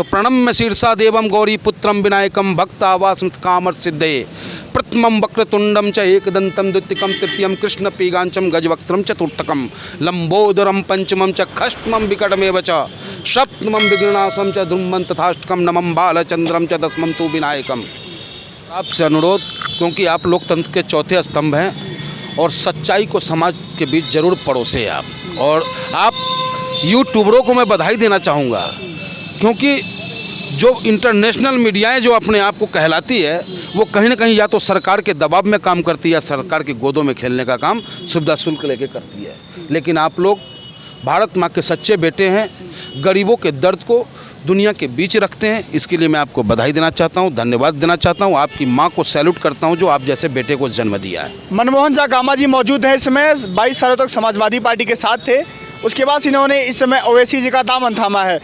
तो प्रणम्य शीर्षा देवम गौरी पुत्रम विनायकम भक्तावास कामर सिद्धे प्रथमम वक्रतुंडम च एकदंतम द्वितीयम तृतीयम कृष्ण पीगांचम गजवक्त्रम चतुर्थकम लंबोदरम पंचमम च खष्टमम विकटमेव च सप्तमम विघ्नासम च ध्रुवं तथाष्टकम नमम बालचंद्रम च दसमम तु विनायकम। आपसे अनुरोध, क्योंकि आप लोकतंत्र के चौथे स्तंभ हैं और सच्चाई को समाज के बीच जरूर परोसे आप, और आप यूट्यूबरों को मैं बधाई देना चाहूँगा, क्योंकि जो इंटरनेशनल मीडियाएं जो अपने आप को कहलाती है वो कहीं ना कहीं या तो सरकार के दबाव में काम करती है या सरकार की गोदों में खेलने का काम सुविधा शुल्क लेके करती है। लेकिन आप लोग भारत माँ के सच्चे बेटे हैं, गरीबों के दर्द को दुनिया के बीच रखते हैं। इसके लिए मैं आपको बधाई देना चाहता हूं, धन्यवाद देना चाहता हूं, आपकी मां को सैल्यूट करता हूं जो आप जैसे बेटे को जन्म दिया है। मनमोहन झा गामा जी मौजूद हैं इस समय, 22 सालों तक समाजवादी पार्टी के साथ थे। उसके बाद इन्होंने इस समय ओवैसी जी का दामन थामा है,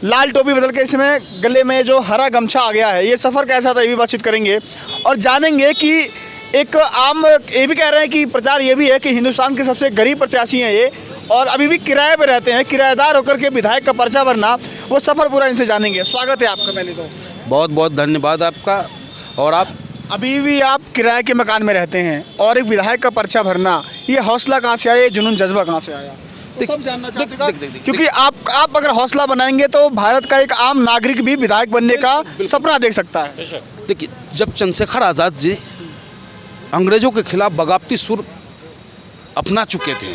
लाल टोपी बदल के इसमें गले में जो हरा गमछा आ गया है। ये सफ़र कैसा था ये भी बातचीत करेंगे और जानेंगे कि एक आम ये भी कह रहे हैं कि प्रचार ये भी है कि हिंदुस्तान के सबसे गरीब प्रत्याशी हैं ये, और अभी भी किराए पे रहते हैं, किराएदार होकर के विधायक का पर्चा भरना, वो सफ़र पूरा इनसे जानेंगे। स्वागत है आपका। पहले तो बहुत बहुत धन्यवाद आपका। और आप अभी भी आप किराए के मकान में रहते हैं और एक विधायक का पर्चा भरना, ये हौसला कहाँ से आया, ये जुनून जज्बा कहाँ से आया, तो सब जानना चाहते हैं। क्योंकि आप अगर हौसला बनाएंगे तो भारत का एक आम नागरिक भी विधायक बनने का सपना देख सकता है। देखिए, जब चंद्रशेखर आज़ाद जी अंग्रेजों के खिलाफ बगावती सुर अपना चुके थे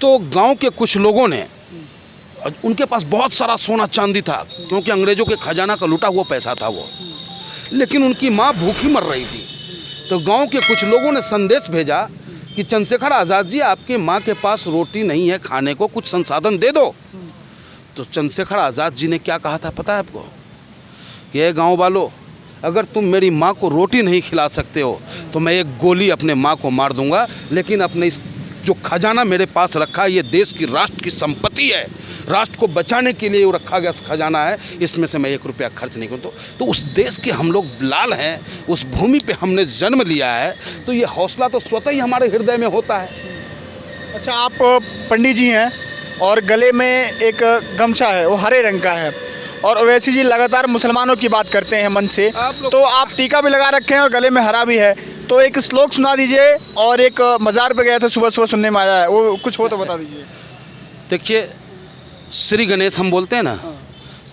तो गांव के कुछ लोगों ने, उनके पास बहुत सारा सोना चांदी था क्योंकि अंग्रेजों के खजाना का लूटा हुआ पैसा था वो, लेकिन उनकी माँ भूखी मर रही थी। तो गांव के कुछ लोगों ने संदेश भेजा कि चंद्रशेखर आज़ाद जी, आपके माँ के पास रोटी नहीं है खाने को, कुछ संसाधन दे दो। तो चंद्रशेखर आज़ाद जी ने क्या कहा था पता है आपको? कि ये गाँव वालों, अगर तुम मेरी माँ को रोटी नहीं खिला सकते हो तो मैं एक गोली अपने माँ को मार दूंगा, लेकिन अपने इस जो खजाना मेरे पास रखा है, ये देश की राष्ट्र की संपत्ति है, राष्ट्र को बचाने के लिए वो रखा गया खजाना है, इसमें से मैं 1 रुपया खर्च नहीं करूँ। तो उस देश के हम लोग लाल हैं, उस भूमि पे हमने जन्म लिया है, तो ये हौसला तो स्वतः ही हमारे हृदय में होता है। अच्छा, आप पंडित जी हैं और गले में एक गमछा है, वो हरे रंग का है, और ओवैसी जी लगातार मुसलमानों की बात करते हैं मन से, तो आप टीका भी लगा रखे हैं और गले में हरा भी है, तो एक श्लोक सुना दीजिए। और एक मज़ार पे गया था सुबह सुबह, सुनने में आया है, वो कुछ हो तो बता दीजिए। देखिए, श्री गणेश हम बोलते हैं ना,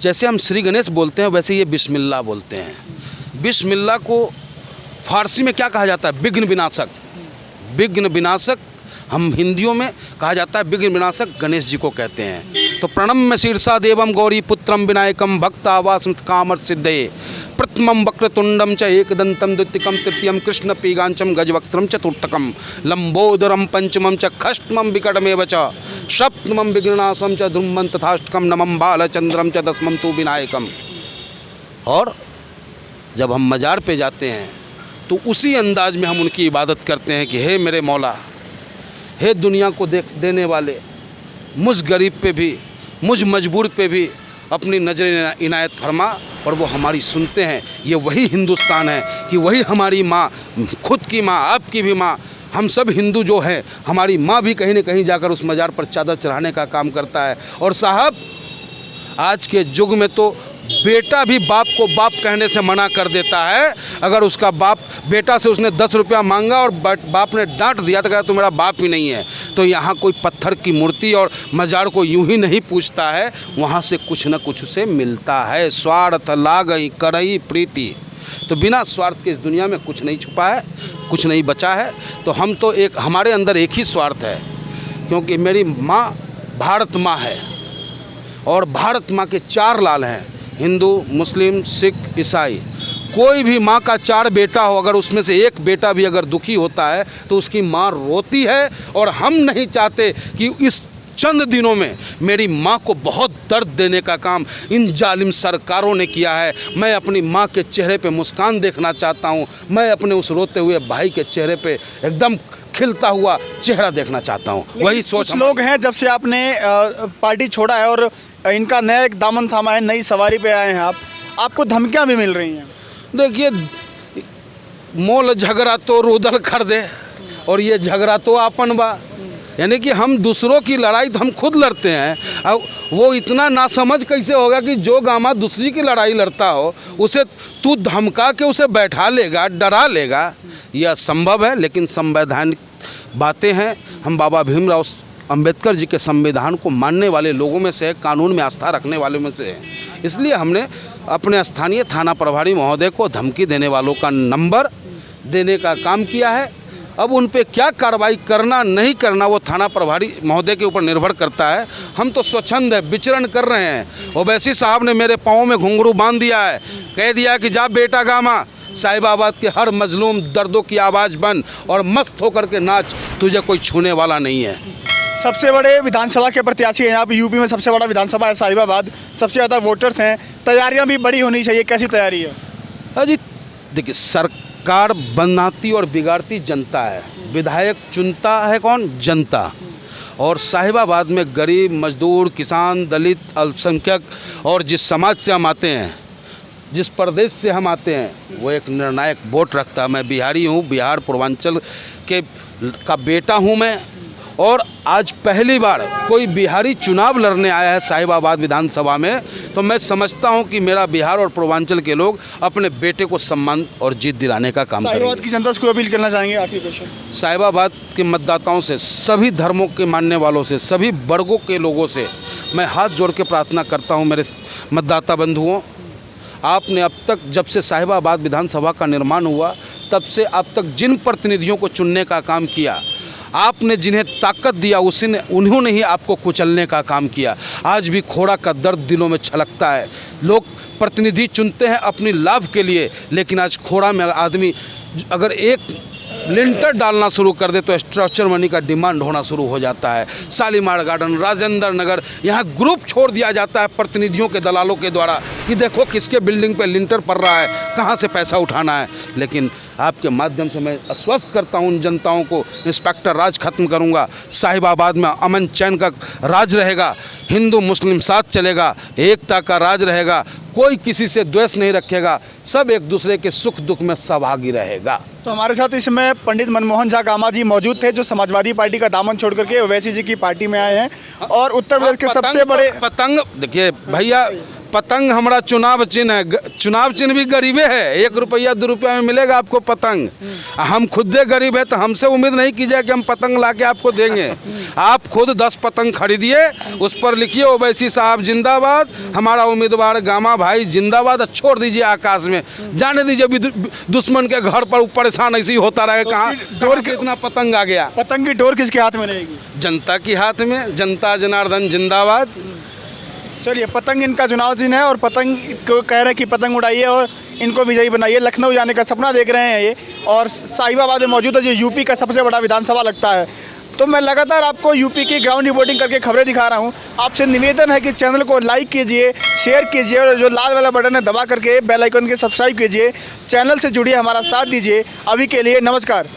जैसे हम श्री गणेश बोलते हैं वैसे ये बिस्मिल्लाह बोलते हैं। बिस्मिल्लाह को फारसी में क्या कहा जाता है? विघ्न विनाशक। विघ्न विनाशक हम हिंदियों में कहा जाता है, विघ्न विनाशक गणेश जी को कहते हैं। तो प्रणम्य शीर्षा देवम गौरी पुत्रम विनायकम भक्तावास कामर सिद्धे प्रथमम वक्रतुंडम च एकदंतम द्वितीयम तृतीयम कृष्ण पीगांचम गजवक्त्रम चतुर्थकम लंबोदरम पंचमम च खष्टमम विकटमेव च सप्तमम विघ्नासम च ध्रुवं तथाष्टकम नमम बालचंद्रम च दसमम तु विनायकम। और जब हम मज़ार पे जाते हैं तो उसी अंदाज में हम उनकी इबादत करते हैं कि हे मेरे मौला, हे दुनिया को देने वाले, मुझ गरीब पे भी, मुझ मजबूर पे भी अपनी नज़र इनायत फरमा, और वो हमारी सुनते हैं। ये वही हिंदुस्तान है कि वही हमारी माँ, खुद की माँ, आपकी भी माँ, हम सब हिंदू जो हैं, हमारी माँ भी कहीं न कहीं जाकर उस मज़ार पर चादर चढ़ाने का काम करता है। और साहब, आज के युग में तो बेटा भी बाप को बाप कहने से मना कर देता है। अगर उसका बाप, बेटा से उसने 10 रुपया मांगा और बाप ने डांट दिया तो कहा तो मेरा बाप ही नहीं है। तो यहाँ कोई पत्थर की मूर्ति और मजार को यूं ही नहीं पूछता है, वहाँ से कुछ न कुछ उसे मिलता है। स्वार्थ लागई करई प्रीति, तो बिना स्वार्थ के इस दुनिया में कुछ नहीं छुपा है, कुछ नहीं बचा है। तो हम तो एक, हमारे अंदर एक ही स्वार्थ है, क्योंकि मेरी माँ भारत माँ है और भारत माँ के 4 लाल हैं, हिंदू, मुस्लिम, सिख, ईसाई। कोई भी माँ का 4 बेटा हो, अगर उसमें से एक बेटा भी अगर दुखी होता है तो उसकी माँ रोती है। और हम नहीं चाहते कि इस चंद दिनों में मेरी माँ को बहुत दर्द देने का काम इन जालिम सरकारों ने किया है। मैं अपनी माँ के चेहरे पे मुस्कान देखना चाहता हूँ, मैं अपने उस रोते हुए भाई के चेहरे पे एकदम खिलता हुआ चेहरा देखना चाहता हूँ। वही सोच। कुछ लोग हैं, जब से आपने पार्टी छोड़ा है और इनका नया एक दामन थामा है, नई सवारी पे आए हैं आपको धमकियाँ भी मिल रही हैं। देखिए, मोल झगड़ा तो रुदल कर दे, और ये झगड़ा तो आपन बा। यानी कि हम दूसरों की लड़ाई तो हम खुद लड़ते हैं, अब वो इतना नासमझ कैसे होगा कि जो गामा दूसरी की लड़ाई लड़ता हो उसे तू धमका के उसे बैठा लेगा, डरा लेगा। यह असंभव है, लेकिन संवैधानिक बातें हैं। हम बाबा भीमराव अंबेडकर जी के संविधान को मानने वाले लोगों में से है, कानून में आस्था रखने वालों में से है। इसलिए हमने अपने स्थानीय थाना प्रभारी महोदय को धमकी देने वालों का नंबर देने का काम किया है। अब उन पे क्या कार्रवाई करना नहीं करना वो थाना प्रभारी महोदय के ऊपर निर्भर करता है। हम तो स्वच्छंद है, विचरण कर रहे हैं। ओवैसी साहब ने मेरे पाँव में घुंघरू बांध दिया है, कह दिया कि जा बेटा गामा, साहिबाबाद के हर मजलूम दर्दों की आवाज़ बन और मस्त होकर के नाच, तुझे कोई छूने वाला नहीं है। सबसे बड़े विधानसभा के प्रत्याशी हैं यहाँ पे, यूपी में सबसे बड़ा विधानसभा है साहिबाबाद, सबसे ज़्यादा वोटर्स हैं, तैयारियां भी बड़ी होनी चाहिए, कैसी तैयारी है? अजी देखिए, सरकार बनाती और बिगाड़ती जनता है, विधायक चुनता है कौन? जनता। और साहिबाबाद में गरीब, मजदूर, किसान, दलित, अल्पसंख्यक और जिस समाज से हम आते हैं, जिस प्रदेश से हम आते हैं, वो एक निर्णायक वोट रखता है। मैं बिहारी हूँ, बिहार पूर्वांचल का बेटा हूँ मैं, और आज पहली बार कोई बिहारी चुनाव लड़ने आया है साहिबाबाद विधानसभा में, तो मैं समझता हूं कि मेरा बिहार और पूर्वांचल के लोग अपने बेटे को सम्मान और जीत दिलाने का काम करेंगे। साहिबाबाद की जनता को अपील करना चाहेंगे आखिरी क्वेश्चन? साहिबाबाद के मतदाताओं से, सभी धर्मों के मानने वालों से, सभी वर्गों के लोगों से मैं हाथ जोड़ के प्रार्थना करता हूँ, मेरे मतदाता बंधुओं, आपने अब तक, जब से साहिबाबाद विधानसभा का निर्माण हुआ, तब से अब तक जिन प्रतिनिधियों को चुनने का काम किया, आपने जिन्हें ताकत दिया उन्होंने ही आपको कुचलने का काम किया। आज भी खोड़ा का दर्द दिलों में छलकता है। लोग प्रतिनिधि चुनते हैं अपनी लाभ के लिए, लेकिन आज खोड़ा में आदमी अगर एक लिंटर डालना शुरू कर दे तो स्ट्रक्चर मनी का डिमांड होना शुरू हो जाता है। शालीमार गार्डन, राजेंद्र नगर, यहाँ ग्रुप छोड़ दिया जाता है प्रतिनिधियों के, दलालों के द्वारा कि देखो किसके बिल्डिंग पे लिंटर पड़ रहा है, कहाँ से पैसा उठाना है। लेकिन आपके माध्यम से मैं आश्वस्त करता हूँ उन जनताओं को, इंस्पेक्टर राज खत्म करूँगा। साहिबाबाद में अमन चैन का राज रहेगा, हिंदू मुस्लिम साथ चलेगा, एकता का राज रहेगा, कोई किसी से द्वेष नहीं रखेगा, सब एक दूसरे के सुख दुख में सहभागी रहेगा। तो हमारे साथ इसमें पंडित मनमोहन झा गामा जी मौजूद थे, जो समाजवादी पार्टी का दामन छोड़ करके ओवैसी जी की पार्टी में आए हैं, और उत्तर प्रदेश के सबसे बड़े पतंग, देखिए भैया, पतंग हमारा चुनाव चिन्ह है। चुनाव चिन्ह भी गरीबे है, 1 रुपया 2 रुपया में मिलेगा आपको पतंग। हम खुद गरीब है, तो हमसे उम्मीद नहीं कीजिए कि हम पतंग ला के आपको देंगे। आप खुद 10 पतंग खरीदिए, उस पर लिखिए ओवैसी साहब जिंदाबाद, हमारा उम्मीदवार गामा भाई जिंदाबाद, छोड़ दीजिए आकाश में, जाने दीजिए दुश्मन के घर पर परेशान ऐसे ही होता रहे। कहाँ डोर से इतना पतंग आ गया? पतंग की डोर किसके हाथ में रहेगी? जनता के हाथ में। जनता जनार्दन जिंदाबाद। चलिए, पतंग इनका चुनाव चिन्ह है, और पतंग को कह रहे हैं कि पतंग उड़ाइए और इनको विजयी बनाइए। लखनऊ जाने का सपना देख रहे हैं ये, और साहिबाबाद में मौजूद है जो यूपी का सबसे बड़ा विधानसभा लगता है। तो मैं लगातार आपको यूपी की ग्राउंड रिपोर्टिंग करके खबरें दिखा रहा हूँ। आपसे निवेदन है कि चैनल को लाइक कीजिए, शेयर कीजिए, और जो लाल वाला बटन है दबा करके बेल आइकन के सब्सक्राइब कीजिए। चैनल से जुड़िए, हमारा साथ दीजिए। अभी के लिए नमस्कार।